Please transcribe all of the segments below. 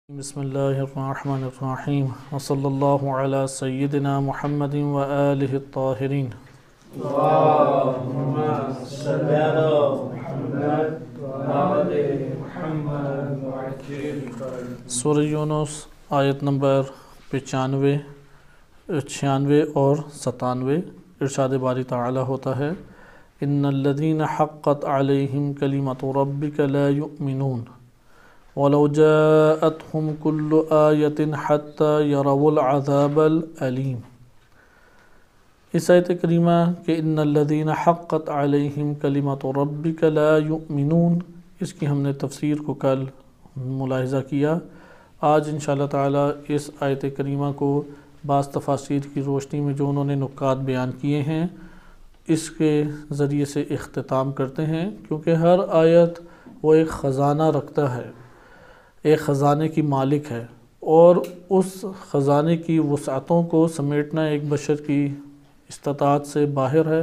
بسم اللہ الرحمن الرحیم وصلی اللہ علی سیدنا محمد وآلہ الطاہرین۔ اللہم صلی علی محمد وآل محمد وعجل فرج۔ سورہ یونس آیت نمبر 95، 96 اور 97 ارشاد باری تعالی ہوتا ہے: ان الذین حقت علیہم کلمۃ ربک لا یؤمنون وَلَوْ جَاءَتْهُمْ كُلُّ آیَةٍ حَتَّى يَرَوُا الْعَذَابَ الْأَلِيمَ۔ اس آیت کریمہ کہ ان الذین حقت علیہم کلمۃ ربک لا یؤمنون، اس کی ہم نے تفسیر کو کل ملاحظہ کیا۔ آج انشاءاللہ تعالی اس آیت کریمہ کو بعض تفاسیر کی روشنی میں جو انہوں نے نکات بیان کیے ہیں اس کے ذریعے سے اختتام کرتے ہیں، کیونکہ ہر آیت وہ ایک خزانہ رکھتا ہے، ایک خزانے کی مالک ہے، اور اس خزانے کی وسعتوں کو سمیٹنا ایک بشر کی استطاعت سے باہر ہے۔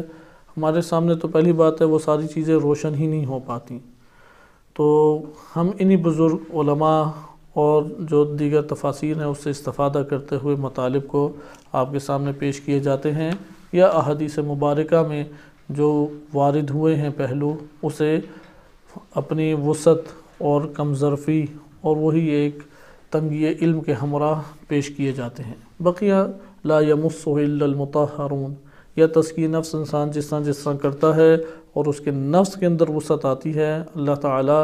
ہمارے سامنے تو پہلی بات ہے وہ ساری چیزیں روشن ہی نہیں ہو پاتی، تو ہم انہی بزرگ علماء اور جو دیگر تفاسیر ہیں اس سے استفادہ کرتے ہوئے مطالب کو آپ کے سامنے پیش کیے جاتے ہیں، یا احادیث مبارکہ میں جو وارد ہوئے ہیں پہلو اسے اپنی وسعت اور کم ظرفی اور وہی ایک تنگی علم کے ہمراہ پیش کیے جاتے ہیں۔ بقیہ لا یمسہ الا المطہرون، یا تزکیہ نفس انسان جس طرح کرتا ہے اور اس کے نفس کے اندر وسعت آتی ہے، اللہ تعالیٰ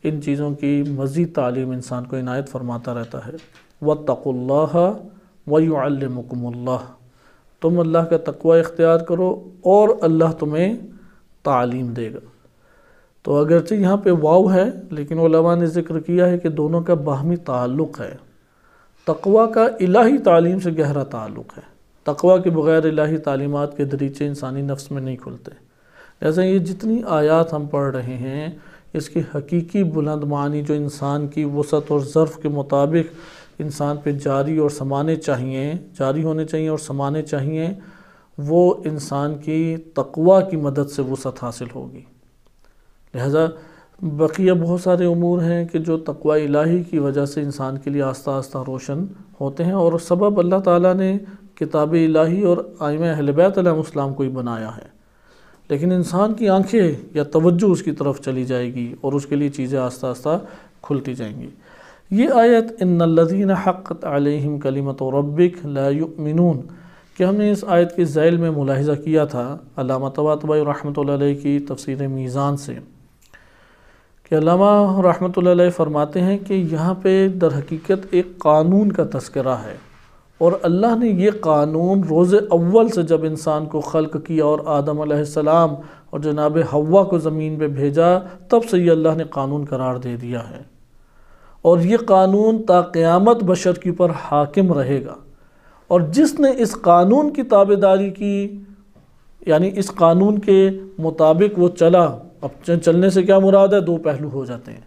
ان چیزوں کی مزید تعلیم انسان کو عنایت فرماتا رہتا ہے۔ واتقوا اللہ ویعلمکم اللہ، تم اللہ کا تقوی اختیار کرو اور اللہ تمہیں تعلیم دے گا۔ تو اگرچہ یہاں پہ واو ہے لیکن علماء نے ذکر کیا ہے کہ دونوں کا باہمی تعلق ہے۔ تقوی کا الہی تعلیم سے گہرا تعلق ہے، تقوی کے بغیر الہی تعلیمات کے دریچے انسانی نفس میں نہیں کھلتے۔ لہذا یہ جتنی آیات ہم پڑھ رہے ہیں اس کی حقیقی بلند معنی جو انسان کی وسعت اور ظرف کے مطابق انسان پہ جاری اور سمانے چاہیے، جاری ہونے چاہیے اور سمانے چاہیے، وہ انسان کی تقوی کی مدد سے وسعت حاصل ہوگی۔ لہذا بقیہ بہت سارے امور ہیں کہ جو تقوی الہی کی وجہ سے انسان کے لیے آہستہ آہستہ روشن ہوتے ہیں، اور سبب اللہ تعالیٰ نے کتاب الہی اور ائمہ اہل بیت علیہ السلام کو ہی بنایا ہے، لیکن انسان کی آنکھیں یا توجہ اس کی طرف چلی جائے گی اور اس کے لیے چیزیں آہستہ آہستہ کھلتی جائیں گی۔ یہ آیت ان الذین حقت علیہم کلمۃ ربک لا یؤمنون کہ ہم نے اس آیت کے ذیل میں ملاحظہ کیا تھا علامہ طباطبائی رحمۃ اللہ علیہ کی تفسیر میزان سے، کہ علامہ رحمۃ اللہ علیہ فرماتے ہیں کہ یہاں پہ در حقیقت ایک قانون کا تذکرہ ہے، اور اللہ نے یہ قانون روز اول سے جب انسان کو خلق کیا اور آدم علیہ السلام اور جناب حوا کو زمین پہ بھیجا تب سے یہ اللہ نے قانون قرار دے دیا ہے، اور یہ قانون تا قیامت بشر کے اوپر حاکم رہے گا۔ اور جس نے اس قانون کی تابعداری کی، یعنی اس قانون کے مطابق وہ چلا، اب چلنے سے کیا مراد ہے؟ دو پہلو ہو جاتے ہیں۔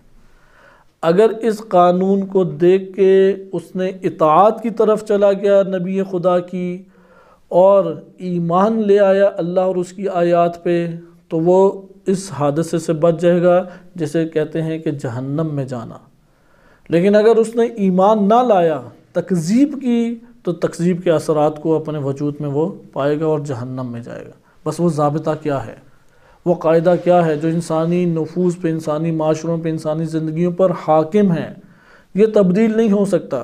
اگر اس قانون کو دیکھ کے اس نے اطاعت کی طرف چلا گیا نبی خدا کی اور ایمان لے آیا اللہ اور اس کی آیات پہ، تو وہ اس حادثے سے بچ جائے گا جسے کہتے ہیں کہ جہنم میں جانا۔ لیکن اگر اس نے ایمان نہ لایا، تکذیب کی، تو تکذیب کے اثرات کو اپنے وجود میں وہ پائے گا اور جہنم میں جائے گا۔ بس وہ ضابطہ کیا ہے، وہ قاعدہ کیا ہے جو انسانی نفوس پہ، انسانی معاشروں پہ، انسانی زندگیوں پر حاکم ہے، یہ تبدیل نہیں ہو سکتا۔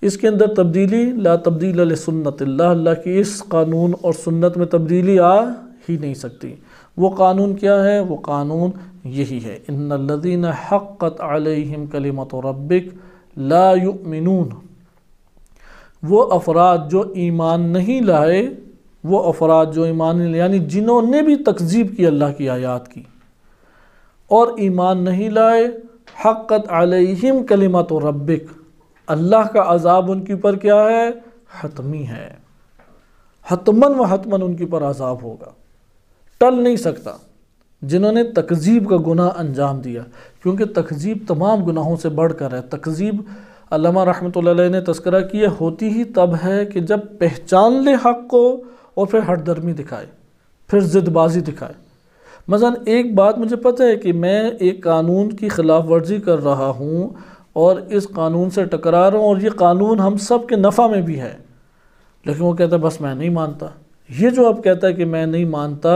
اس کے اندر تبدیلی لا تبدیل لسنت اللہ، اللہ کی اس قانون اور سنت میں تبدیلی آ ہی نہیں سکتی۔ وہ قانون کیا ہے؟ وہ قانون یہی ہے، ان الذین حقت علیہم کلمۃ ربک لا یؤمنون۔ وہ افراد جو ایمان نہیں لائے، وہ افراد جو ایمان نہیں لائے، یعنی جنہوں نے بھی تکذیب کی اللہ کی آیات کی اور ایمان نہیں لائے، حقت علیہم کلمۃ ربک، اللہ کا عذاب ان کے اوپر کیا ہے؟ حتمی ہے، حتماً و حتماً ان کے اوپر عذاب ہوگا، ٹل نہیں سکتا۔ جنہوں نے تکذیب کا گناہ انجام دیا، کیونکہ تکذیب تمام گناہوں سے بڑھ کر ہے۔ تکذیب علامہ رحمۃ اللہ علیہ نے تذکرہ کیا ہوتی ہی تب ہے کہ جب پہچان لے حق کو اور پھر ہٹ درمی دکھائے، پھر ضد بازی دکھائے۔ مثلا ایک بات مجھے پتہ ہے کہ میں ایک قانون کی خلاف ورزی کر رہا ہوں اور اس قانون سے ٹکرا رہا ہوں اور یہ قانون ہم سب کے نفع میں بھی ہے، لیکن وہ کہتا ہے بس میں نہیں مانتا۔ یہ جو اب کہتا ہے کہ میں نہیں مانتا،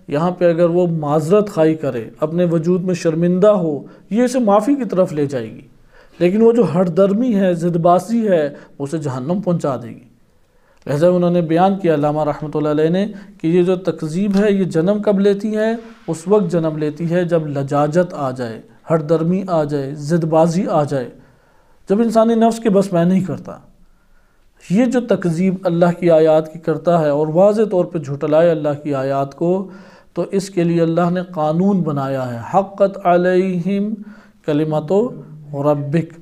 یہاں پہ اگر وہ معذرت خواہی کرے، اپنے وجود میں شرمندہ ہو، یہ اسے معافی کی طرف لے جائے گی، لیکن وہ جو ہٹ درمی ہے، ضد بازی ہے، اسے جہنم پہنچا دے گی۔ لہذا انہوں نے بیان کیا علامہ رحمۃ اللہ علیہ نے کہ یہ جو تکذیب ہے یہ جنم کب لیتی ہے؟ اس وقت جنم لیتی ہے جب لجاجت آ جائے، ہٹ درمی آ جائے، ضد بازی آ جائے، جب انسانی نفس کے بس میں نہیں کرتا۔ یہ جو تکذیب اللہ کی آیات کی کرتا ہے اور واضح طور پہ جھٹلائے اللہ کی آیات کو، تو اس کے لیے اللہ نے قانون بنایا ہے، حقت علیہم کلمۃ ربک۔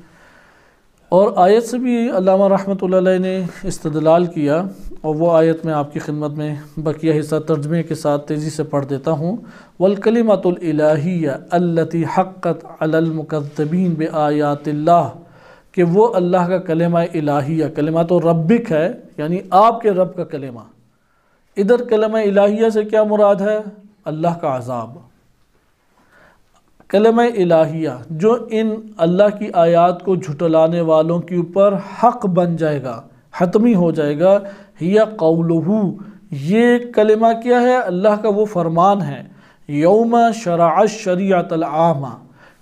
اور آیت سے بھی علامہ رحمۃ اللہ علیہ نے استدلال کیا، اور وہ آیت میں آپ کی خدمت میں بقیہ حصہ ترجمے کے ساتھ تیزی سے پڑھ دیتا ہوں۔ وَالْكَلِمَةُ الْإِلَٰهِيَّةُ الَّتِي حَقَّتْ عَلَى الْمُكَذِّبِينَ بِآيَاتِ اللَّهِ، کہ وہ اللہ کا کلمہ الہیہ، کلمۃ ربک ہے، یعنی آپ کے رب کا کلمہ۔ ادھر کلمہ الہیہ سے کیا مراد ہے؟ اللہ کا عذاب۔ کلمہ الہیہ جو ان اللہ کی آیات کو جھٹلانے والوں کے اوپر حق بن جائے گا، حتمی ہو جائے گا، ہی قولہ، یہ کلمہ کیا ہے؟ اللہ کا وہ فرمان ہے، یوم شرع الشریعۃ العامہ،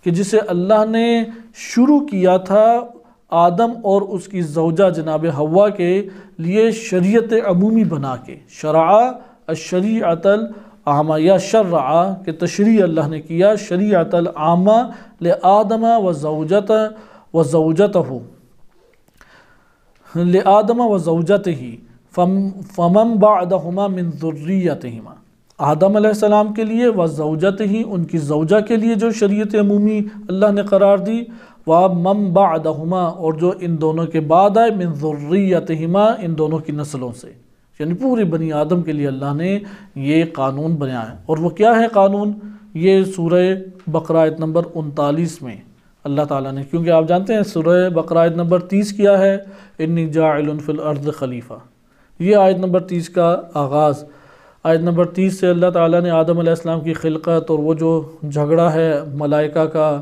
کہ جسے اللہ نے شروع کیا تھا آدم اور اس کی زوجہ جناب حوا کے لیے شریعت عمومی بنا کے، شرع الشریعۃ العامہ، یا شرع کہ تشریع اللہ نے کیا شریعت العامہ لآدم وزوجتہ فمن بعدہما من ذریتہما، آدم علیہ السلام کے لیے، وزوجتہ ان کی زوجہ کے لیے جو شریعت عمومی اللہ نے قرار دی، ومن بعدہما اور جو ان دونوں کے بعد آئے، من ذریتہما ان دونوں کی نسلوں سے، یعنی پورے بنی آدم کے لیے اللہ نے یہ قانون بنایا ہے۔ اور وہ کیا ہے قانون؟ یہ سورہ بقرہ آیت نمبر 39 میں اللہ تعالیٰ نے، کیونکہ آپ جانتے ہیں سورہ بقرہ آیت نمبر 30 کیا ہے؟ انی جاعل فی الارض خلیفہ، یہ آیت نمبر 30 کا آغاز۔ آیت نمبر 30 سے اللہ تعالیٰ نے آدم علیہ السلام کی خلقت اور وہ جو جھگڑا ہے ملائکہ کا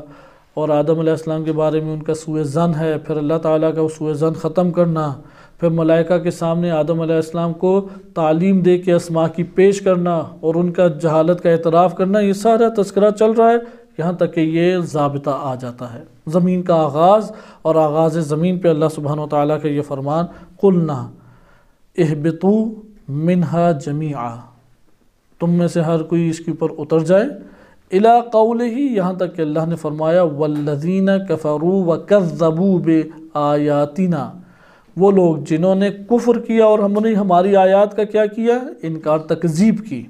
اور آدم علیہ السلام کے بارے میں ان کا سوء ظن ہے، پھر اللہ تعالیٰ کا سوء ظن ختم کرنا، پھر ملائکہ کے سامنے آدم علیہ السلام کو تعلیم دے کے اسماء کی پیش کرنا اور ان کا جہالت کا اعتراف کرنا، یہ سارا تذکرہ چل رہا ہے یہاں تک کہ یہ ضابطہ آ جاتا ہے، زمین کا آغاز، اور آغاز زمین پہ اللہ سبحانہ و تعالیٰ کا یہ فرمان، قُلْنَا اِهْبِطُوا مِنْهَا جَمِيعًا، تم میں سے ہر کوئی اس کے اوپر اتر جائے، اِلَىٰ قَوْلِهِ یہاں تک کہ اللہ نے فرمایا وَالَّذِينَ كَفَرُوا وَكَذَّبُوا بِآيَاتِنَا، وہ لوگ جنہوں نے کفر کیا اور ہم نے ہماری آیات کا کیا کیا؟ انکار، تکذیب کی،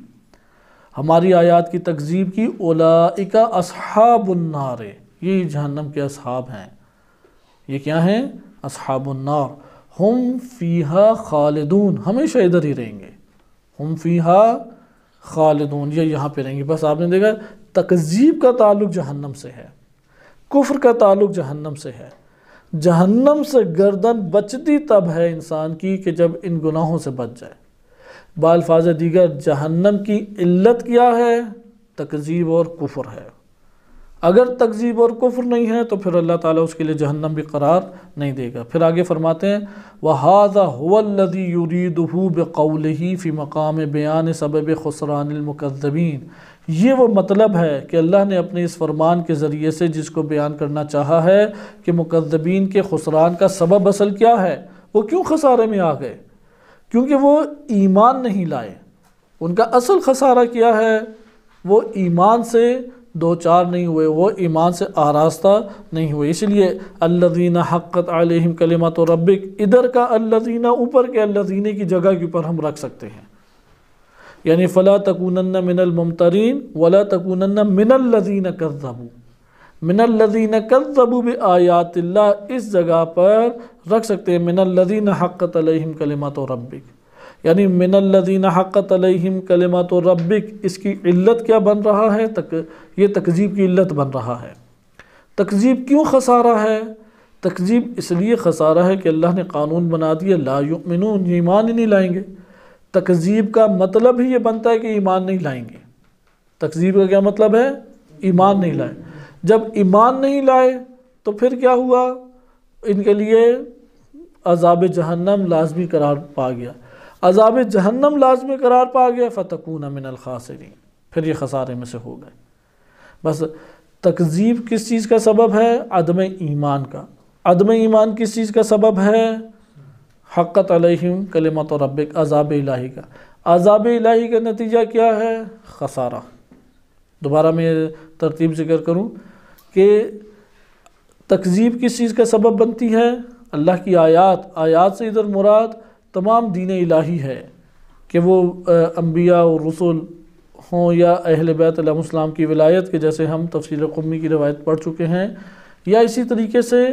ہماری آیات کی تکذیب کی، اولئک اصحاب النار، یہ جہنم کے اصحاب ہیں۔ یہ کیا ہیں؟ اصحاب النار، ہم فیہا خالدون، ہمیشہ ادھر ہی رہیں گے، ہم فیہا خالدون، یہ یہاں پہ رہیں گے۔ بس آپ نے دیکھا تکذیب کا تعلق جہنم سے ہے، کفر کا تعلق جہنم سے ہے۔ جہنم سے گردن بچتی تب ہے انسان کی کہ جب ان گناہوں سے بچ جائے۔ بالفاظ دیگر جہنم کی علت کیا ہے؟ تکذیب اور کفر ہے۔ اگر تکذیب اور کفر نہیں ہے تو پھر اللہ تعالیٰ اس کے لیے جہنم بھی قرار نہیں دے گا۔ پھر آگے فرماتے ہیں وَهَذَا هُوَ الَّذِي يُرِيدُهُ بِقَوْلِهِ فِي مَقَامِ بِيَانِ سَبَبِ خُسْرَانِ الْمُكَذِّبِينَ، یہ وہ مطلب ہے کہ اللہ نے اپنے اس فرمان کے ذریعے سے جس کو بیان کرنا چاہا ہے کہ مکذبین کے خسران کا سبب اصل کیا ہے، وہ کیوں خسارے میں آ گئے؟ کیونکہ وہ ایمان نہیں لائے۔ ان کا اصل خسارہ کیا ہے؟ وہ ایمان سے دو چار نہیں ہوئے، وہ ایمان سے آراستہ نہیں ہوئے۔ اس لیے الذین حقت علیہم کلمۃ ربک، ادھر کا الذین اوپر کے الذین کی جگہ کے اوپر ہم رکھ سکتے ہیں، یعنی فلا تکونن من الممترین ولا تکونن من الذین کذبوا، من الذین کذبوا بآیات اللہ اس جگہ پر رکھ سکتے ہیں، من الذین حقت علیہم کلمۃ ربک، یعنی من الذین حقت علیہم کلمۃ ربک، اس کی علت کیا بن رہا ہے؟ یہ تکذیب کی علت بن رہا ہے۔ تکذیب کیوں خسارہ ہے؟ تکذیب اس لیے خسارہ ہے کہ اللہ نے قانون بنا دیا لا یؤمنون، یہ ایمان ہی نہیں لائیں گے۔ تکذیب کا مطلب ہی یہ بنتا ہے کہ ایمان نہیں لائیں گے۔ تکذیب کا کیا مطلب ہے؟ ایمان نہیں لائے۔ جب ایمان نہیں لائے تو پھر کیا ہوا؟ ان کے لیے عذاب جہنم لازمی قرار پا گیا. عذاب جہنم لازمی قرار پا گیا فتکون من الخاسرین، پھر یہ خسارے میں سے ہو گئے. بس تکذیب کس چیز کا سبب ہے؟ عدم ایمان کا. عدم ایمان کس چیز کا سبب ہے؟ حقت علیہم کلمۃ ربک، عذاب الہی کا. عذاب الہی کا نتیجہ کیا ہے؟ خسارہ. دوبارہ میں ترتیب ذکر کروں کہ تکذیب کس چیز کا سبب بنتی ہے؟ اللہ کی آیات سے ادھر مراد تمام دین الہی ہے، کہ وہ انبیاء اور رسول ہوں یا اہل بیت علیہ السلام کی ولایت کے، جیسے ہم تفسیر قمی کی روایت پڑھ چکے ہیں، یا اسی طریقے سے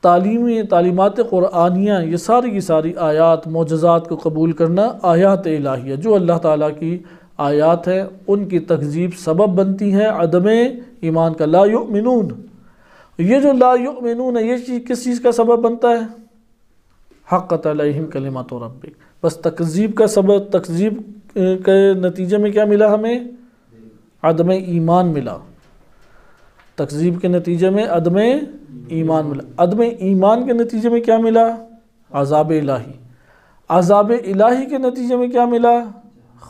تعلیمات قرآنیہ، یہ ساری کی ساری آیات معجزات کو قبول کرنا آیات الہیہ جو اللہ تعالیٰ کی آیات ہیں، ان کی تکذیب سبب بنتی ہے عدم ایمان کا. لا یؤمنون، یہ جو لا یؤمنون ہے، یہ چیز کس چیز کا سبب بنتا ہے؟ حقت علیہم کلمۃ ربک. بس تکذیب کا سبب، تکذیب کے نتیجے میں کیا ملا ہمیں؟ عدم ایمان ملا. تکذیب کے نتیجے میں عدم ایمان ملا. عدم ایمان کے نتیجے میں کیا ملا؟ عذاب الہی. عذاب الہی کے نتیجے میں کیا ملا؟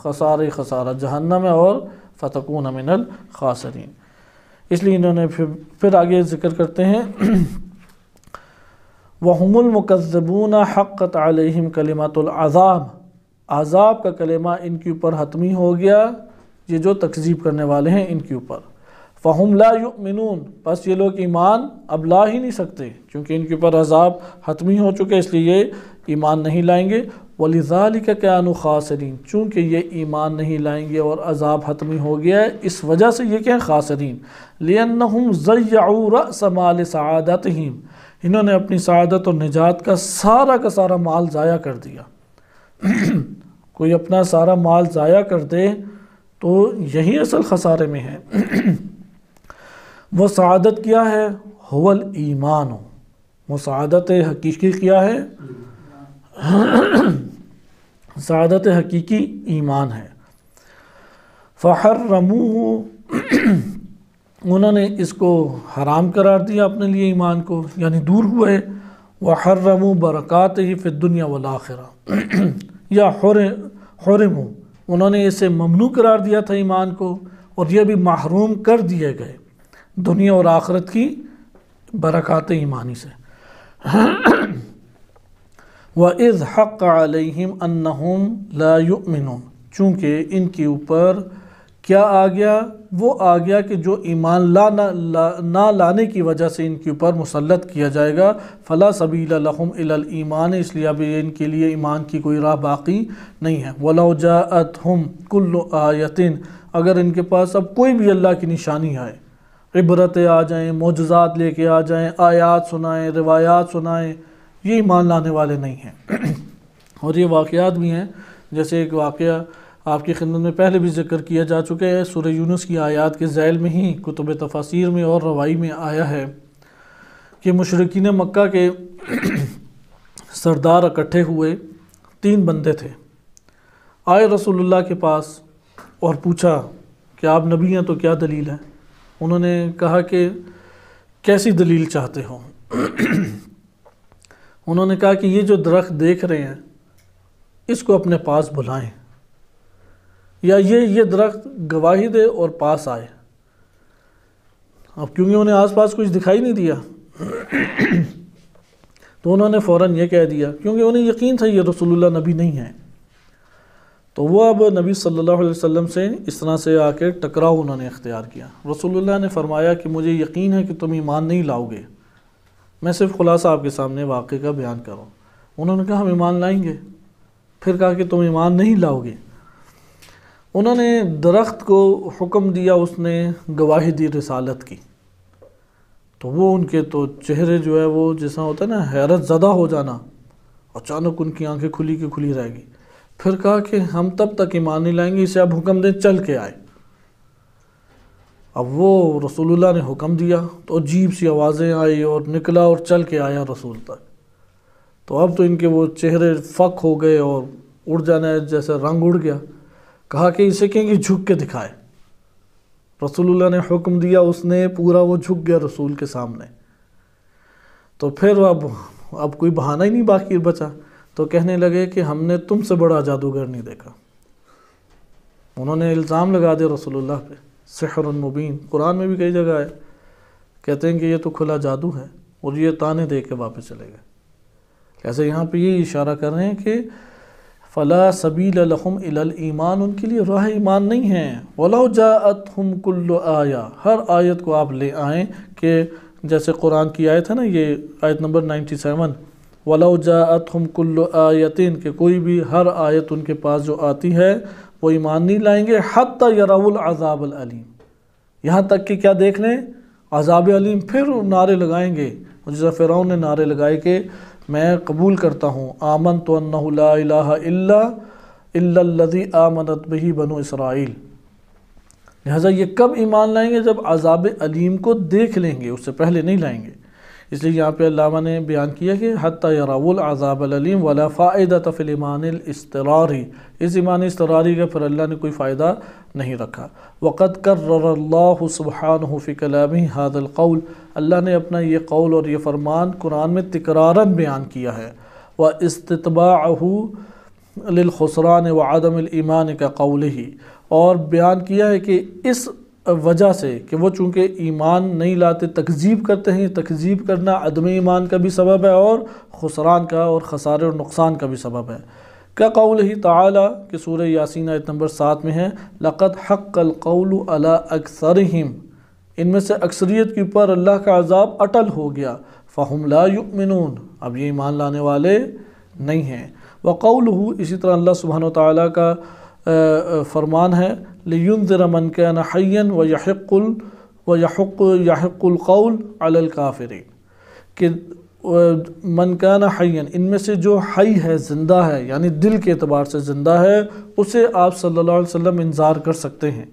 خسارہ جہنم اور فتکون من الخاسرین. اس لیے انہوں نے پھر آگے ذکر کرتے ہیں وَهُمُ الْمُكَذِّبُونَ حَقَّتْ عَلَيْهِمْ كَلِمَةُ الْعَذَابِ، عذاب کا کلمہ ان کے اوپر حتمی ہو گیا، یہ جو تکذیب کرنے والے ہیں ان کے اوپر. فَهُمْ لَا يُؤْمِنُونَ، بس یہ لوگ ایمان اب لا ہی نہیں سکتے کیونکہ ان کے اوپر عذاب حتمی ہو چکے، اس لیے یہ ایمان نہیں لائیں گے. وَلِذَلِكَ كَانُوا خَاسِرِينَ، چونکہ یہ ایمان نہیں لائیں گے اور عذاب حتمی ہو گیا ہے، اس وجہ سے یہ کہ خاسرین. لِأَنَّهُمْ ضَيَّعُوا رَأْسَ مَالِ سَعَادَتِهِمْ، انہوں نے اپنی سعادت اور نجات کا سارا مال ضائع کر دیا. کوئی اپنا سارا مال ضائع کر دے تو یہی اصل خسارے میں ہے. وہ سعادت کیا ہے؟ هو الایمان، وہ سعادت حقیقی کیا ہے؟ سعادت حقیقی ایمان ہے. فحرموه، انہوں نے اس کو حرام قرار دیا اپنے لیے ایمان کو، یعنی دور ہوئے. وحرموا برکاتہ فی الدنیا والآخرہ، یا حرموا، انہوں نے اسے ممنوع قرار دیا تھا ایمان کو، اور یہ بھی محروم کر دیے گئے دنیا اور آخرت کی برکات ایمانی سے. وَإِذْ حَقَّ عَلَيْهِمْ أَنَّهُمْ لَا يُؤْمِنُونَ، چونکہ ان کے اوپر کیا آ گیا؟ وہ آ گیا کہ جو ایمان نہ لانے کی وجہ سے ان کے اوپر مسلط کیا جائے گا. فَلَا سَبِيلَ لَهُمْ إِلَى الْإِيمَانِ، اس لیے اب ان کے لیے ایمان کی کوئی راہ باقی نہیں ہے. وَلَوْ جَاءَتْهُمْ كُلُّ آیَةٍ، اگر ان کے پاس اب کوئی بھی اللہ کی نشانی آئے، عبرتیں آ جائیں، معجزات لے کے آ جائیں، آیات سنائیں، روایات سنائیں، یہ ایمان لانے والے نہیں ہیں. اور یہ واقعات بھی ہیں، جیسے ایک واقعہ آپ کی خدمت میں پہلے بھی ذکر کیا جا چکا ہے، سورہ یونس کی آیات کے ذیل میں ہی کتب تفاسیر میں اور روائی میں آیا ہے کہ مشرکین مکہ کے سردار اکٹھے ہوئے، 3 بندے تھے، آئے رسول اللہ کے پاس اور پوچھا کہ آپ نبی ہیں تو کیا دلیل ہے؟ انہوں نے کہا کہ کیسی دلیل چاہتے ہو؟ انہوں نے کہا کہ یہ جو درخت دیکھ رہے ہیں اس کو اپنے پاس بلائیں، یا یہ درخت گواہی دے اور پاس آئے. اب کیونکہ انہیں آس پاس کچھ دکھائی نہیں دیا تو انہوں نے فوراً یہ کہہ دیا، کیونکہ انہیں یقین تھا یہ رسول اللہ نبی نہیں ہے. تو وہ اب نبی صلی اللہ علیہ وسلم سے اس طرح سے آ کے ٹکراؤ انہوں نے اختیار کیا. رسول اللہ نے فرمایا کہ مجھے یقین ہے کہ تم ایمان نہیں لاؤ گے، میں صرف خلاصہ آپ کے سامنے واقعے کا بیان کروں. انہوں نے کہا ہم ایمان لائیں گے. پھر کہا کہ تم ایمان نہیں لاؤ گے. انہوں نے درخت کو حکم دیا، اس نے گواہی دی رسالت کی. تو وہ ان کے تو چہرے جو ہے وہ جیسا ہوتا ہے نا حیرت زدہ ہو جانا، اچانک ان کی آنکھیں کھلی کی کھلی رہ گئی. پھر کہا کہ ہم تب تک ایمان نہیں لائیں گے، اسے اب حکم دیں چل کے آئے. اب وہ رسول اللہ نے حکم دیا تو عجیب سی آوازیں آئی اور نکلا اور چل کے آیا رسول تک. تو اب تو ان کے وہ چہرے فک ہو گئے اور اڑ جانا ہے جیسے رنگ اڑ گیا. کہا کہ اسے کہیں کہ جھک کے دکھائے. رسول اللہ نے حکم دیا، اس نے پورا وہ جھک گیا رسول کے سامنے. تو پھر اب کوئی بہانہ ہی نہیں باقی بچا، تو کہنے لگے کہ ہم نے تم سے بڑا جادوگر نہیں دیکھا۔ انہوں نے الزام لگا دیا رسول اللہ پہ، سحر مبین، قرآن میں بھی کئی جگہ ہے، کہتے ہیں کہ یہ تو کھلا جادو ہے، اور یہ تانے دے کے واپس چلے گئے۔ ایسے یہاں پہ یہ اشارہ کر رہے ہیں کہ فلا سبیل لہم الی الایمان، ان کے لیے راہ ایمان نہیں ہے۔ ولو جاءتہم کل آیہ، ہر آیت کو آپ لے آئیں، کہ جیسے قرآن کی آیت ہے نا، یہ آیت نمبر 97، وَلَوْ جَاءَتْهُمْ كُلُّ آیَةٍ، کہ کوئی بھی ہر آیت ان کے پاس جو آتی ہے وہ ایمان نہیں لائیں گے، حَتَّى يَرَوُا الْعَذَابَ الْعَلِيمِ، یہاں تک کہ کیا دیکھ لیں؟ عذاب علیم۔ پھر نعرے لگائیں گے، جیسا فرعون نے نعرے لگائے کہ میں قبول کرتا ہوں، آمنت انہ لا الہ الا الذی آمنت بہ بنو اسرائیل۔ لہٰذا یہ کب ایمان لائیں گے؟ جب عذاب علیم کو دیکھ لیں گے، اس سے پہلے نہیں لائیں گے۔ اس لیے یہاں پہ علامہ نے بیان کیا کہ حتی یروا العذاب العلیم ولا فائدۃ فی الایمان الاضطراری، اس ایمان اضطراری کا پھر اللہ نے کوئی فائدہ نہیں رکھا۔ وقد کرر اللہ سبحانہ فی کلامہ ھذا القول، اللہ نے اپنا یہ قول اور یہ فرمان قرآن میں تکراراً بیان کیا ہے۔ واستتباعہ للخسران وعدم الایمان کا قولہ، اور بیان کیا ہے کہ اس وجہ سے کہ وہ چونکہ ایمان نہیں لاتے، تکذیب کرتے ہیں، تکذیب کرنا عدم ایمان کا بھی سبب ہے اور خسران کا اور خسارے اور نقصان کا بھی سبب ہے۔ کیا قولہ تعالی کہ سورہ یاسین آیت نمبر 7 میں ہے، لقد حق القول علی اکثرہم، ان میں سے اکثریت کے اوپر اللہ کا عذاب اٹل ہو گیا، فہم لا یؤمنون، اب یہ ایمان لانے والے نہیں ہیں۔ وقولہ، اسی طرح اللہ سبحانہ و تعالیٰ کا فرمان ہے، لِيُنذِرَ مَنْ كَانَ حَيًّا وَيَحُقُّ الْقَوْلُ عَلَى الْكَافِرِينَ، کہ من کان حیًّا، ان میں سے جو حی ہے، زندہ ہے، یعنی دل کے اعتبار سے زندہ ہے، اسے آپ صلی اللہ علیہ وسلم انذار کر سکتے ہیں۔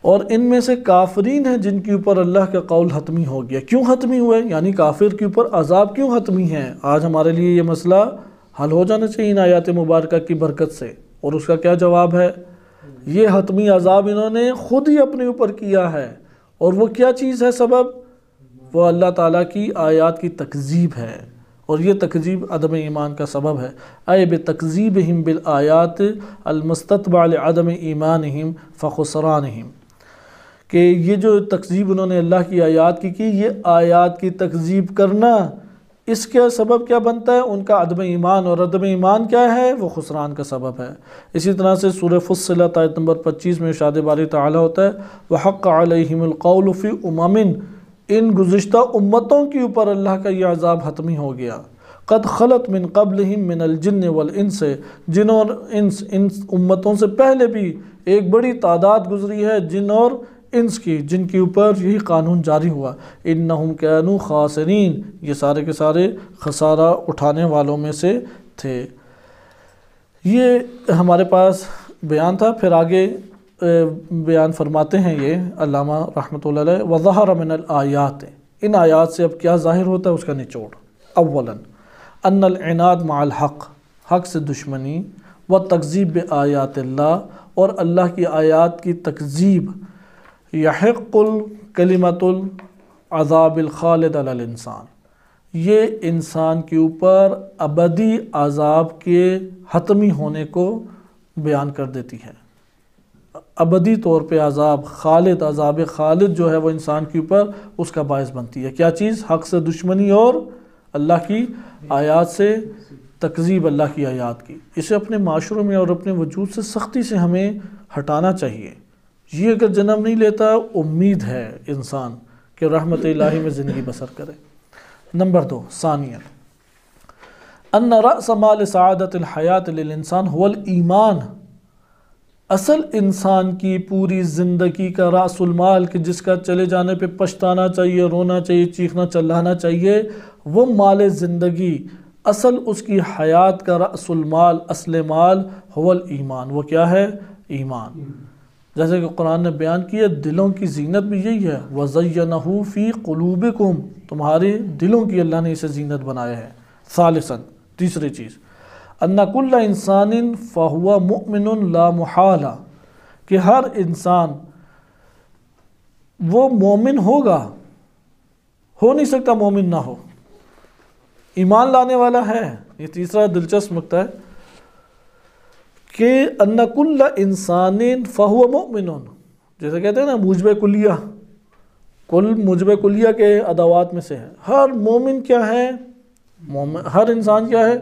اور ان میں سے کافرین ہیں جن کے اوپر اللہ کا قول حتمی ہو گیا۔ کیوں حتمی ہوئے؟ یعنی کافر کے اوپر عذاب کیوں حتمی ہے؟ آج ہمارے لیے یہ مسئلہ حل ہو جانا چاہیے ان آیات مبارکہ کی برکت سے، اور اس کا کیا جواب ہے؟ یہ حتمی عذاب انہوں نے خود ہی اپنے اوپر کیا ہے، اور وہ کیا چیز ہے سبب؟ وہ اللہ تعالیٰ کی آیات کی تکذیب ہے، اور یہ تکذیب عدم ایمان کا سبب ہے۔ اے بتکذیبہم بالآیات المستتبع لعدم ایمانہم فخسرانہم، کہ یہ جو تکذیب انہوں نے اللہ کی آیات کی، یہ آیات کی تکذیب کرنا، اس کا سبب کیا بنتا ہے؟ ان کا عدم ایمان، اور عدم ایمان کیا ہے؟ وہ خسران کا سبب ہے۔ اسی طرح سے سورہ فصلت آیت نمبر 25 میں ارشاد باری تعالیٰ ہوتا ہے، وَحَقَّ عَلَيْهِمُ الْقَوْلُ فِي أُمَمٍ، ان گزشتہ امتوں کے اوپر اللہ کا یہ عذاب حتمی ہو گیا، قد خلت من قبلہم من الجن والانس، جن اور انس، ان امتوں سے پہلے بھی ایک بڑی تعداد گزری ہے جن اور انس کی، جن کے اوپر یہی قانون جاری ہوا، انہم کانوا خاسرین، یہ سارے کے سارے خسارہ اٹھانے والوں میں سے تھے۔ یہ ہمارے پاس بیان تھا، پھر آگے بیان فرماتے ہیں یہ علامہ رحمۃ اللہ علیہ، وظہر من الآیات، ان آیات سے اب کیا ظاہر ہوتا ہے اس کا نچوڑ۔ اولا ان العناد مع الحق، حق سے دشمنی، والتکذیب بآیات اللہ، اور اللہ کی آیات کی تکذیب، یحق الکلمۃ العذاب الخالد علی الانسان، یہ انسان کے اوپر ابدی عذاب کے حتمی ہونے کو بیان کر دیتی ہے۔ ابدی طور پہ عذاب خالد، عذاب خالد جو ہے وہ انسان کے اوپر اس کا باعث بنتی ہے۔ کیا چیز؟ حق سے دشمنی اور اللہ کی آیات سے تکذیب، اللہ کی آیات کی۔ اسے اپنے معاشروں میں اور اپنے وجود سے سختی سے ہمیں ہٹانا چاہیے۔ یہ اگر جنم نہیں لیتا، امید ہے انسان کہ رحمت الہی میں زندگی بسر کرے۔ نمبر 2، ثانیاً ان رأس مال سعادت الحیات للانسان هو الایمان، اصل انسان کی پوری زندگی کا رأس المال، کہ جس کا چلے جانے پہ پچھتانا چاہیے، رونا چاہیے، چیخنا چلانا چاہیے، وہ مال زندگی، اصل اس کی حیات کا رأس المال، اصل مال، هو الایمان، وہ کیا ہے؟ ایمان۔ جیسے کہ قرآن نے بیان کیا، دلوں کی زینت بھی یہی ہے، وَزَيَّنَهُ فِي قُلُوبِكُمْ، تمہارے دلوں کی اللہ نے اسے زینت بنایا ہے۔ ثالثاً، تیسری چیز، أَنَّ كُلَّ إِنسَانٍ فَهُوَ مُؤْمِنٌ لَا مُحَالَ، کہ ہر انسان وہ مومن ہوگا، ہو نہیں سکتا مومن نہ ہو، ایمان لانے والا ہے۔ یہ تیسرا دلچسپ نکتہ ہے کہ ان کل انسان فہو مومن، جیسے کہتے ہیں نا موجب کلیہ، کل موجب کلیہ کے ادوات میں سے ہے۔ ہر مومن کیا ہے؟ مومن، ہر انسان کیا ہے؟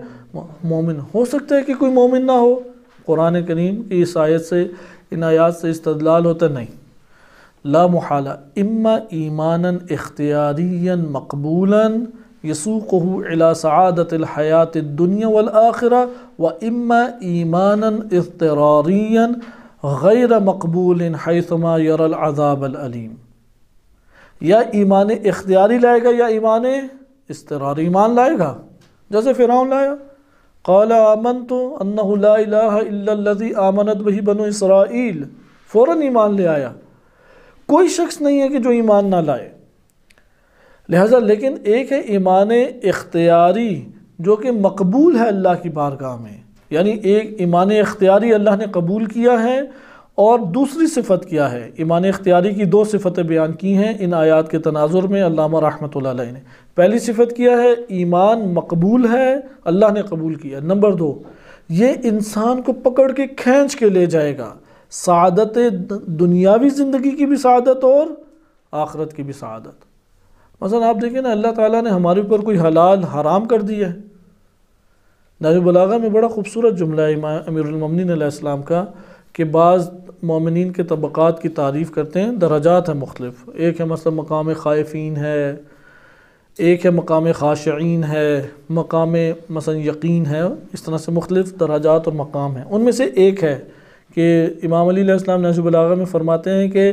مومن۔ ہو سکتا ہے کہ کوئی مومن نہ ہو؟ قرآن کریم کی اس آیت سے، ان آیات سے استدلال ہوتا نہیں۔ لا محالہ اما ایمانا اختیاریا مقبولا یسوقہ الی سعادت الحیات الدنیا والآخرہ، و اما ایمانا اضطراریا غیر مقبول حیثما یری العذاب العلیم۔ یا ایمان اختیاری لائے گا یا ایمان اضطراری ایمان لائے گا، جیسے فرعون لایا، قال آمنت انہ لا الہ الا الذی آمنت بہ بنو اسرائیل، فوراً ایمان لے آیا۔ کوئی شخص نہیں ہے کہ جو ایمان نہ لائے۔ لہذا لیکن ایک ہے ایمان اختیاری جو کہ مقبول ہے اللہ کی بارگاہ میں، یعنی ایک ایمان اختیاری اللہ نے قبول کیا ہے، اور دوسری صفت کیا ہے؟ ایمان اختیاری کی دو صفتیں بیان کی ہیں ان آیات کے تناظر میں علامہ رحمۃ اللہ علیہ نے۔ پہلی صفت کیا ہے؟ ایمان مقبول ہے، اللہ نے قبول کیا۔ نمبر 2، یہ انسان کو پکڑ کے کھینچ کے لے جائے گا سعادت دنیاوی زندگی کی بھی سعادت اور آخرت کی بھی سعادت۔ مثلا آپ دیکھیں نا، اللہ تعالیٰ نے ہمارے اوپر کوئی حلال حرام کر دیا ہے۔ نہج البلاغہ میں بڑا خوبصورت جملہ ہے امیر المومنین علیہ السلام کا، کہ بعض مومنین کے طبقات کی تعریف کرتے ہیں، درجات ہیں مختلف۔ ایک ہے مثلا مقام خائفین ہے، ایک ہے مقام خاشعین ہے، مقام مثلا یقین ہے، اس طرح سے مختلف درجات اور مقام ہیں۔ ان میں سے ایک ہے کہ امام علی علیہ السلام نہج البلاغہ میں فرماتے ہیں کہ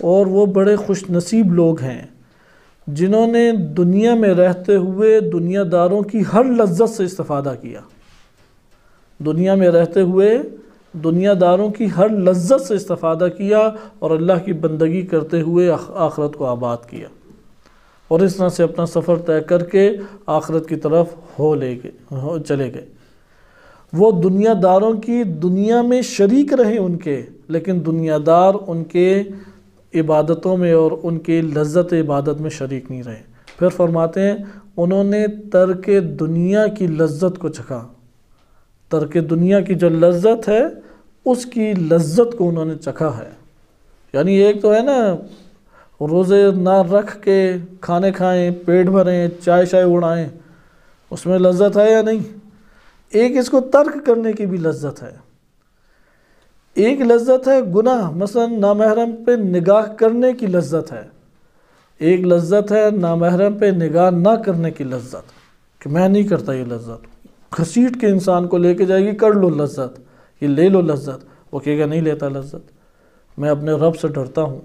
اور وہ بڑے خوش نصیب لوگ ہیں جنہوں نے دنیا میں رہتے ہوئے دنیا داروں کی ہر لذت سے استفادہ کیا، دنیا میں رہتے ہوئے دنیا داروں کی ہر لذت سے استفادہ کیا، اور اللہ کی بندگی کرتے ہوئے آخرت کو آباد کیا، اور اس طرح سے اپنا سفر طے کر کے آخرت کی طرف چلے گئے۔ وہ دنیا داروں کی دنیا میں شریک رہے ان کے، لیکن دنیا دار ان کے عبادتوں میں اور ان کے لذت عبادت میں شریک نہیں رہے۔ پھر فرماتے ہیں انہوں نے ترک دنیا کی لذت کو چکھا، ترک دنیا کی جو لذت ہے اس کی لذت کو انہوں نے چکھا ہے۔ یعنی ایک تو ہے نا روزے نہ رکھ کے کھانے کھائیں، پیٹ بھریں، چائے شائے اڑائیں، اس میں لذت ہے یا نہیں؟ ایک اس کو ترک کرنے کی بھی لذت ہے۔ ایک لذت ہے گناہ، مثلا نامحرم پہ نگاہ کرنے کی لذت ہے، ایک لذت ہے نامحرم پہ نگاہ نہ کرنے کی لذت، کہ میں نہیں کرتا یہ لذت، گھسیٹ کے انسان کو لے کے جائے گی، کر لو لذت، یہ لے لو لذت، وہ کہے گا نہیں لیتا لذت، میں اپنے رب سے ڈرتا ہوں۔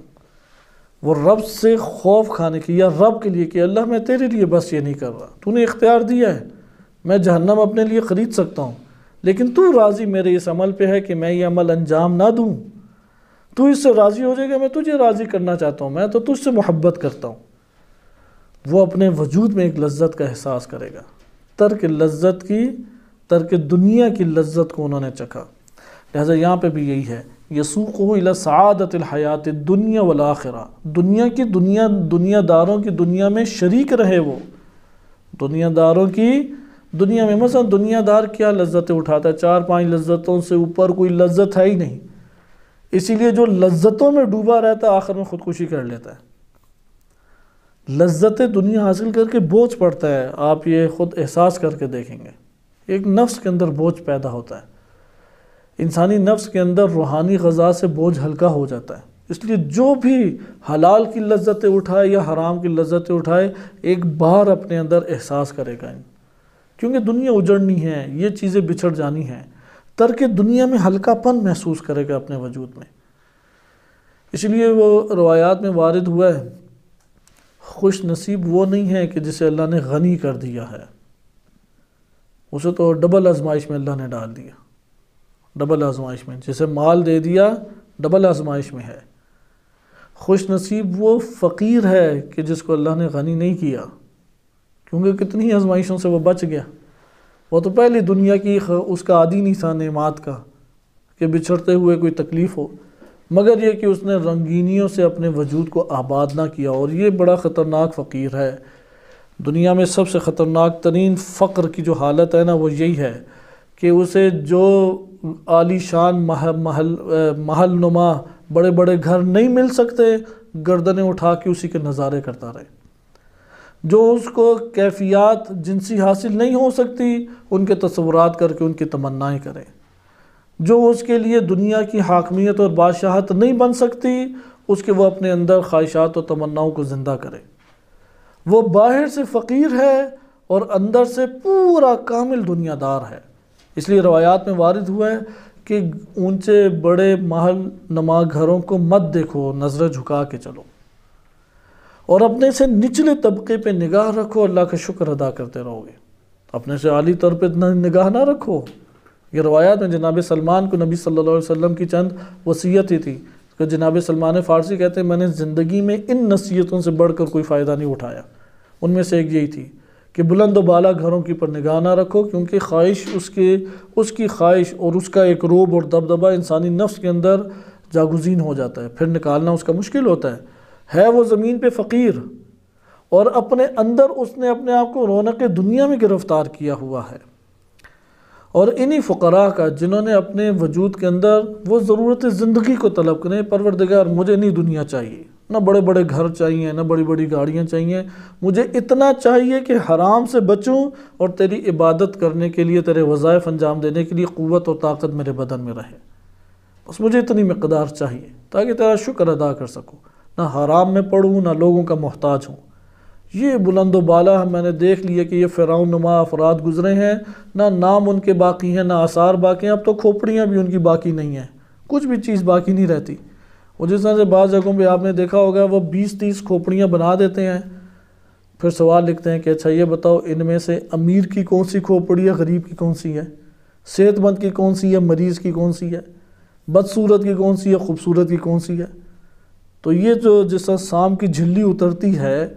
وہ رب سے خوف کھانے کی، یا رب کے لیے کہ اللہ میں تیرے لیے بس یہ نہیں کر رہا، تو نے اختیار دیا ہے، میں جہنم اپنے لیے خرید سکتا ہوں، لیکن تو راضی میرے اس عمل پہ ہے کہ میں یہ عمل انجام نہ دوں، تو اس سے راضی ہو جائے گا، میں تجھے راضی کرنا چاہتا ہوں، میں تو تجھ سے محبت کرتا ہوں۔ وہ اپنے وجود میں ایک لذت کا احساس کرے گا، ترک دنیا کی لذت کو انہوں نے چکھا۔ لہذا یہاں پہ بھی یہی ہے، یسوقہ الی سعادت الحیات الدنیا والآخرہ، دنیا داروں کی دنیا میں شریک رہے، وہ دنیا داروں کی دنیا میں، مثلا دنیا دار کیا لذتیں اٹھاتا ہے؟ 4-5 لذتوں سے اوپر کوئی لذت ہے ہی نہیں، اسی لیے جو لذتوں میں ڈوبا رہتا ہے آخر میں خودکشی کر لیتا ہے۔ لذتیں دنیا حاصل کر کے بوجھ پڑتا ہے، آپ یہ خود احساس کر کے دیکھیں گے، ایک نفس کے اندر بوجھ پیدا ہوتا ہے، انسانی نفس کے اندر روحانی غذا سے بوجھ ہلکا ہو جاتا ہے۔ اس لیے جو بھی حلال کی لذتیں اٹھائے یا حرام کی لذتیں اٹھائے، ایک بار اپنے اندر احساس کرے گا، کیونکہ دنیا اجڑنی ہے، یہ چیزیں بچھڑ جانی ہیں، ترک دنیا میں ہلکا پن محسوس کرے گا اپنے وجود میں۔ اس لیے وہ روایات میں وارد ہوا ہے، خوش نصیب وہ نہیں ہے کہ جسے اللہ نے غنی کر دیا ہے، اسے تو ڈبل آزمائش میں اللہ نے ڈال دیا، ڈبل آزمائش میں، جسے مال دے دیا ڈبل آزمائش میں ہے۔ خوش نصیب وہ فقیر ہے کہ جس کو اللہ نے غنی نہیں کیا، کیونکہ کتنی آزمائشوں سے وہ بچ گیا، وہ تو پہلی دنیا کی اس کا عادی نہیں تھا نعمات کا کہ بچھڑتے ہوئے کوئی تکلیف ہو، مگر یہ کہ اس نے رنگینیوں سے اپنے وجود کو آباد نہ کیا، اور یہ بڑا خطرناک فقیر ہے دنیا میں سب سے خطرناک ترین فقر کی جو حالت ہے نا وہ یہی ہے کہ اسے جو عالی شان محل نما بڑے بڑے گھر نہیں مل سکتے، گردنیں اٹھا کے اسی کے نظارے کرتا رہے۔ جو اس کو کیفیات جنسی حاصل نہیں ہو سکتی ان کے تصورات کر کے ان کی تمنائیں کرے، جو اس کے لیے دنیا کی حاکمیت اور بادشاہت نہیں بن سکتی اس کے وہ اپنے اندر خواہشات و تمناؤں کو زندہ کرے۔ وہ باہر سے فقیر ہے اور اندر سے پورا کامل دنیا دار ہے۔ اس لیے روایات میں وارد ہوا ہے کہ اونچے بڑے محل نما گھروں کو مت دیکھو، نظریں جھکا کے چلو، اور اپنے سے نچلے طبقے پہ نگاہ رکھو، اللہ کا شکر ادا کرتے رہو گے۔ اپنے سے عالی طور پہ نگاہ نہ رکھو۔ یہ روایات میں جناب سلمان کو نبی صلی اللہ علیہ وسلم کی چند وصیتیں تھی کہ جناب سلمان فارسی کہتے ہیں میں نے زندگی میں ان نصیحتوں سے بڑھ کر کوئی فائدہ نہیں اٹھایا۔ ان میں سے ایک یہی تھی کہ بلند و بالا گھروں کی پر نگاہ نہ رکھو، کیونکہ خواہش اس کی خواہش اور اس کا ایک روب اور دبدبہ انسانی نفس کے اندر جاگزین ہو جاتا ہے، پھر نکالنا اس کا مشکل ہوتا ہے وہ زمین پہ فقیر اور اپنے اندر اس نے اپنے آپ کو رونق دنیا میں گرفتار کیا ہوا ہے۔ اور انہی فقراء کا جنہوں نے اپنے وجود کے اندر وہ ضرورت زندگی کو طلب کریں، پروردگار مجھے نہیں دنیا چاہیے، نہ بڑے بڑے گھر چاہیے، نہ بڑی بڑی گاڑیاں چاہیے، مجھے اتنا چاہیے کہ حرام سے بچوں اور تیری عبادت کرنے کے لیے، تیرے وظائف انجام دینے کے لیے قوت اور طاقت میرے بدن میں رہے، بس مجھے اتنی مقدار چاہیے تاکہ تیرا شکر ادا کر سکوں، نہ حرام میں پڑوں نہ لوگوں کا محتاج ہوں۔ یہ بلند و بالا میں نے دیکھ لیا کہ یہ فرعون نما افراد گزرے ہیں، نہ نام ان کے باقی ہیں نہ آثار باقی ہیں، اب تو کھوپڑیاں بھی ان کی باقی نہیں ہیں، کچھ بھی چیز باقی نہیں رہتی۔ وہ جس طرح سے بعض جگہوں پہ آپ نے دیکھا ہوگا وہ 20-30 کھوپڑیاں بنا دیتے ہیں، پھر سوال لکھتے ہیں کہ اچھا یہ بتاؤ ان میں سے امیر کی کون سی کھوپڑی ہے، غریب کی کون سی ہے، صحت مند کی کون سی ہے، مریض کی کون سی ہے، بدصورت کی کون سی ہے، خوبصورت کی کون سی ہے۔ تو یہ جو جس طرح سام کی جھلی اترتی ہے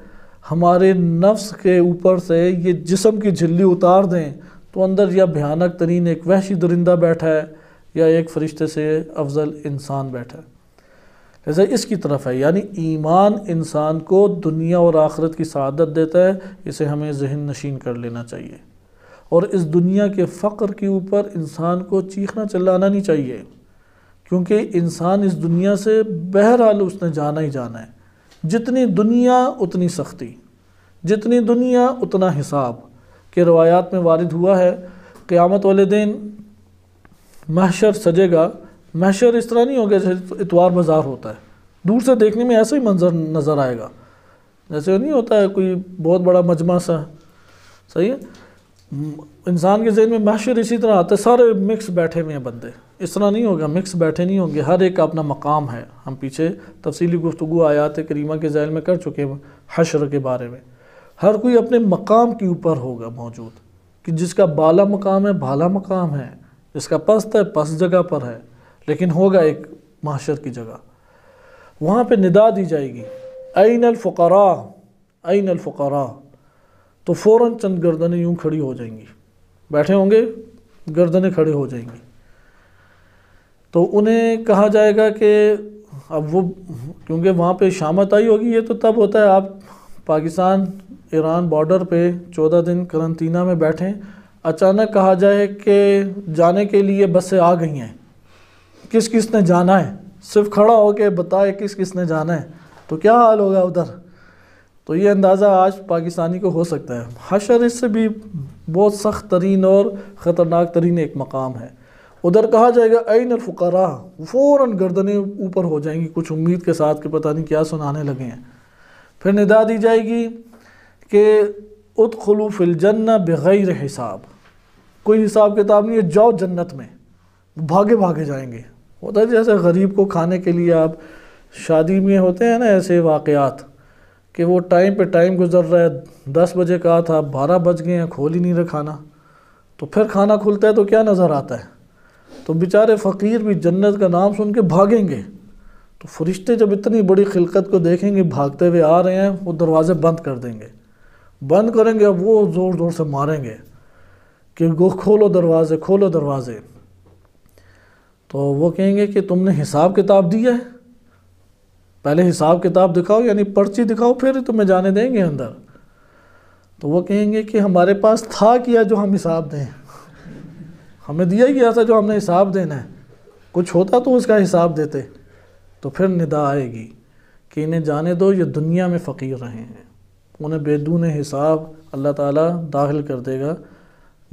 ہمارے نفس کے اوپر سے، یہ جسم کی جھلی اتار دیں تو اندر یا بھیانک ترین ایک وحشی درندہ بیٹھا ہے یا ایک فرشتے سے افضل انسان بیٹھا ہے۔ جیسے اس کی طرف ہے، یعنی ایمان انسان کو دنیا اور آخرت کی سعادت دیتا ہے، اسے ہمیں ذہن نشین کر لینا چاہیے۔ اور اس دنیا کے فقر کے اوپر انسان کو چیخنا چلانا نہیں چاہیے، کیونکہ انسان اس دنیا سے بہرحال اس نے جانا ہی جانا ہے۔ جتنی دنیا اتنی سختی، جتنی دنیا اتنا حساب، کہ روایات میں وارد ہوا ہے قیامت والے دن محشر سجے گا۔ محشر اس طرح نہیں ہوگا جیسے اتوار بازار ہوتا ہے، دور سے دیکھنے میں ایسا ہی منظر نظر آئے گا، جیسے نہیں ہوتا ہے کوئی بہت بڑا مجمع سا، صحیح ہے۔ انسان کے ذہن میں محشر اسی طرح آتا ہے، سارے مکس بیٹھے ہوئے ہیں بندے، اس طرح نہیں ہوگا، مکس بیٹھے نہیں ہوں گے، ہر ایک کا اپنا مقام ہے۔ ہم پیچھے تفصیلی گفتگو آیات کریمہ کے ذیل میں کر چکے ہیں حشر کے بارے میں۔ ہر کوئی اپنے مقام کے اوپر ہوگا موجود، کہ جس کا بالا مقام ہے بالا مقام ہے، جس کا پست ہے پست جگہ پر ہے، لیکن ہوگا ایک محشر کی جگہ۔ وہاں پہ ندا دی جائے گی این الفقراء این الفقراء، تو فوراً چند گردنیں یوں کھڑی ہو جائیں گی، بیٹھے ہوں گے گردنیں کھڑے ہو جائیں گی، تو انہیں کہا جائے گا کہ اب وہ کیونکہ وہاں پہ شامت آئی ہوگی، یہ تو تب ہوتا ہے آپ پاکستان ایران بارڈر پہ 14 دن قرنطینہ میں بیٹھیں، اچانک کہا جائے کہ جانے کے لیے بسیں آ گئی ہیں، کس کس نے جانا ہے، صرف کھڑا ہو کے بتائے کس کس نے جانا ہے، تو کیا حال ہوگا ادھر۔ تو یہ اندازہ آج پاکستانی کو ہو سکتا ہے۔ حشر اس سے بھی بہت سخت ترین اور خطرناک ترین ایک مقام ہے۔ ادھر کہا جائے گا این الفقراء، فوراً گردنیں اوپر ہو جائیں گی کچھ امید کے ساتھ کہ پتہ نہیں کیا سنانے لگے ہیں۔ پھر ندا دی جائے گی کہ ادخلوا فی الجنہ بغیر حساب، کوئی حساب کتاب نہیں ہے، جاؤ جنت میں، بھاگے بھاگے جائیں گے۔ ہوتا ہے جیسے غریب کو کھانے کے لیے آپ شادی میں ہوتے ہیں نا ایسے واقعات، کہ وہ ٹائم پہ ٹائم گزر رہا ہے، 10 بجے کہا تھا 12 بج گئے ہیں، کھول ہی نہیں رہا کھانا، تو پھر کھانا کھلتا ہے تو کیا نظر آتا ہے، تو بیچارے فقیر بھی جنت کا نام سن کے بھاگیں گے۔ تو فرشتے جب اتنی بڑی خلقت کو دیکھیں گے بھاگتے ہوئے آ رہے ہیں، وہ دروازے بند کر دیں گے، بند کریں گے، اب وہ زور زور سے ماریں گے کہ کھولو دروازے کھولو دروازے۔ تو وہ کہیں گے کہ تم نے حساب کتاب دیا ہے، پہلے حساب کتاب دکھاؤ، یعنی پرچی دکھاؤ، پھر تمہیں جانے دیں گے اندر۔ تو وہ کہیں گے کہ ہمارے پاس تھا کیا جو ہم حساب دیں، ہمیں دیا گیا تھا جو ہم نے حساب دینا ہے، کچھ ہوتا تو اس کا حساب دیتے۔ تو پھر ندا آئے گی کہ انہیں جانے دو، یہ دنیا میں فقیر رہے ہیں، انہیں بدون حساب اللہ تعالیٰ داخل کر دے گا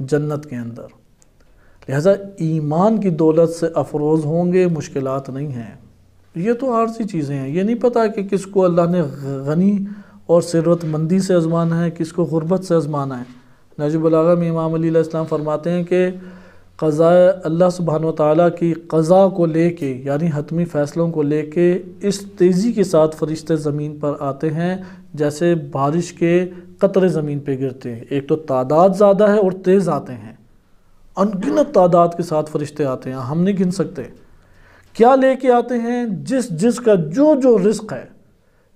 جنت کے اندر۔ لہذا ایمان کی دولت سے افروز ہوں گے، مشکلات نہیں ہیں۔ یہ تو عارضی چیزیں ہیں، یہ نہیں پتہ کہ کس کو اللہ نے غنی اور ثروت مندی سے آزمانا ہے، کس کو غربت سے آزمانا ہے۔ نہج البلاغہ میں امام علی علیہ السلام فرماتے ہیں کہ قضاء اللہ سبحانہ وتعالیٰ کی قضاء کو لے کے، یعنی حتمی فیصلوں کو لے کے اس تیزی کے ساتھ فرشتے زمین پر آتے ہیں جیسے بارش کے قطرے زمین پہ گرتے ہیں۔ ایک تو تعداد زیادہ ہے اور تیز آتے ہیں، انگنت تعداد کے ساتھ فرشتے آتے ہیں، ہم نہیں گن سکتے۔ کیا لے کے آتے ہیں؟ جس کا جو رزق ہے،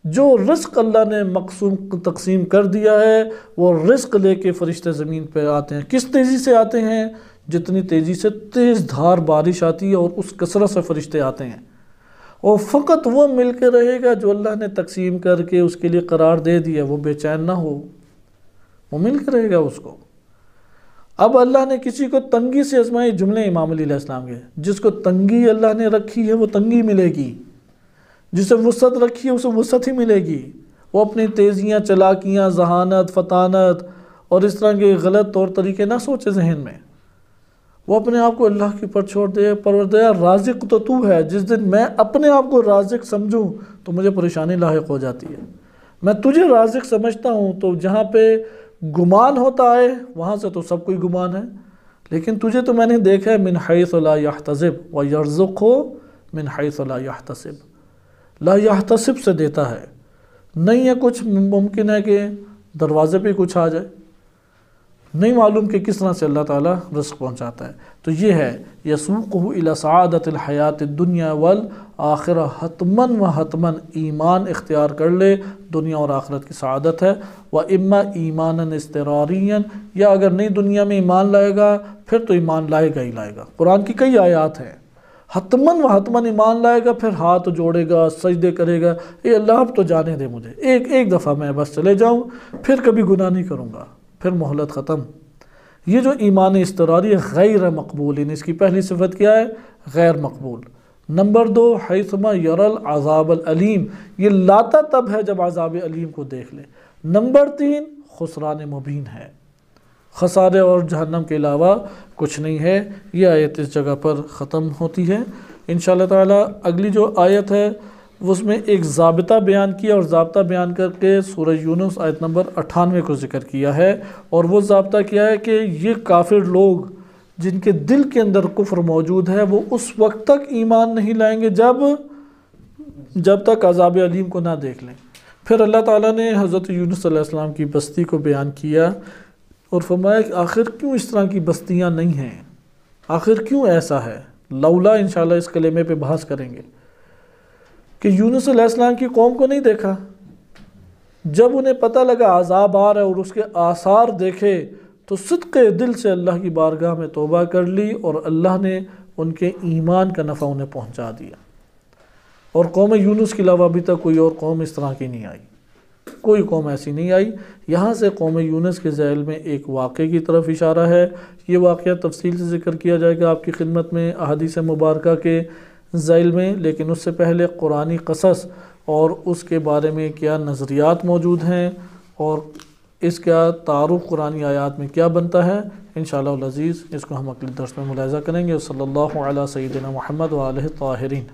جو رزق اللہ نے مقسوم تقسیم کر دیا ہے، وہ رزق لے کے فرشتے زمین پہ آتے ہیں۔ کس تیزی سے آتے ہیں؟ جتنی تیزی سے تیز دھار بارش آتی ہے، اور اس کثرت سے فرشتے آتے ہیں۔ اور فقط وہ مل کے رہے گا جو اللہ نے تقسیم کر کے اس کے لیے قرار دے دیا، وہ بے چین نہ ہو، وہ مل کے رہے گا اس کو۔ اب اللہ نے کسی کو تنگی سے آزمائی، جملے امام علی علیہ السلام کے، جس کو تنگی اللہ نے رکھی ہے وہ تنگی ملے گی، جسے وسعت رکھی ہے اسے وسعت ہی ملے گی۔ وہ اپنی تیزیاں، چلاکیاں، ذہانت، فطانت اور اس طرح کے غلط طور طریقے نہ سوچے ذہن میں، وہ اپنے آپ کو اللہ کے پر چھوڑ دے۔ پروردگار رازق تو ہے، جس دن میں اپنے آپ کو رازق سمجھوں تو مجھے پریشانی لاحق ہو جاتی ہے۔ میں تجھے رازق سمجھتا ہوں تو جہاں پہ گمان ہوتا ہے وہاں سے تو سب کوئی گمان ہے، لیکن تجھے تو میں نے دیکھا ہے من حیث لا یحتسب ویرزقہ من حیث لا یحتسب، لا یحتسب سے دیتا ہے، نہیں ہے کچھ ممکن ہے کہ دروازے پہ کچھ آ جائے، نہیں معلوم کہ کس طرح سے اللہ تعالیٰ رزق پہنچاتا ہے۔ تو یہ ہے یسوقہ الی سعادت الحیات الدنیا والآخرہ، حتماً و حتماً ایمان اختیار کر لے، دنیا اور آخرت کی سعادت ہے۔ وَإِمَّا ایمانًا اضطراریًا، یا اگر نہیں دنیا میں ایمان لائے گا پھر تو ایمان لائے گا ہی لائے گا۔ قرآن کی کئی آیات ہیں، حتماً و حتماً ایمان لائے گا، پھر ہاتھ جوڑے گا، سجدے کرے گا، اے اللہ اب تو جانے دے مجھے، ایک دفعہ میں بس چلے جاؤں، پھر کبھی گناہ نہیں کروں گا، پھر مہلت ختم۔ یہ جو ایمان اضطراری غیر مقبول، اس کی پہلی صفت کیا ہے؟ غیر مقبول۔ نمبر 2 حیثما یری العذاب العلیم، یہ لاتا تب ہے جب عذاب علیم کو دیکھ لے۔ نمبر 3 خسران مبین ہے، خسارے اور جہنم کے علاوہ کچھ نہیں ہے۔ یہ آیت اس جگہ پر ختم ہوتی ہے۔ انشاءاللہ تعالی اگلی جو آیت ہے اس میں ایک ضابطہ بیان کیا، اور ضابطہ بیان کر کے سورہ یونس آیت نمبر 98 کو ذکر کیا ہے، اور وہ ضابطہ کیا ہے کہ یہ کافر لوگ جن کے دل کے اندر کفر موجود ہے وہ اس وقت تک ایمان نہیں لائیں گے جب تک عذاب علیم کو نہ دیکھ لیں۔ پھر اللہ تعالیٰ نے حضرت یونس علیہ السلام کی بستی کو بیان کیا اور فرمایا کہ آخر کیوں اس طرح کی بستیاں نہیں ہیں، آخر کیوں ایسا ہے۔ لولا انشاءاللہ اس کلمے پہ بحث کریں گے کہ یونس علیہ السلام کی قوم کو نہیں دیکھا، جب انہیں پتہ لگا عذاب آ رہا ہے اور اس کے آثار دیکھے تو صدق دل سے اللہ کی بارگاہ میں توبہ کر لی، اور اللہ نے ان کے ایمان کا نفع انہیں پہنچا دیا۔ اور قوم یونس کے علاوہ ابھی تک کوئی اور قوم اس طرح کی نہیں آئی، کوئی قوم ایسی نہیں آئی۔ یہاں سے قوم یونس کے ذیل میں ایک واقعے کی طرف اشارہ ہے، یہ واقعہ تفصیل سے ذکر کیا جائے گا آپ کی خدمت میں احادیث مبارکہ کے ذیل میں، لیکن اس سے پہلے قرآنی قصص اور اس کے بارے میں کیا نظریات موجود ہیں اور اس کا تعارف قرآنی آیات میں کیا بنتا ہے، انشاءاللہ العزیز اس کو ہم اگلے درس میں ملاحظہ کریں گے۔ صلی اللہ علی سیدنا محمد و آلہ الطاہرین۔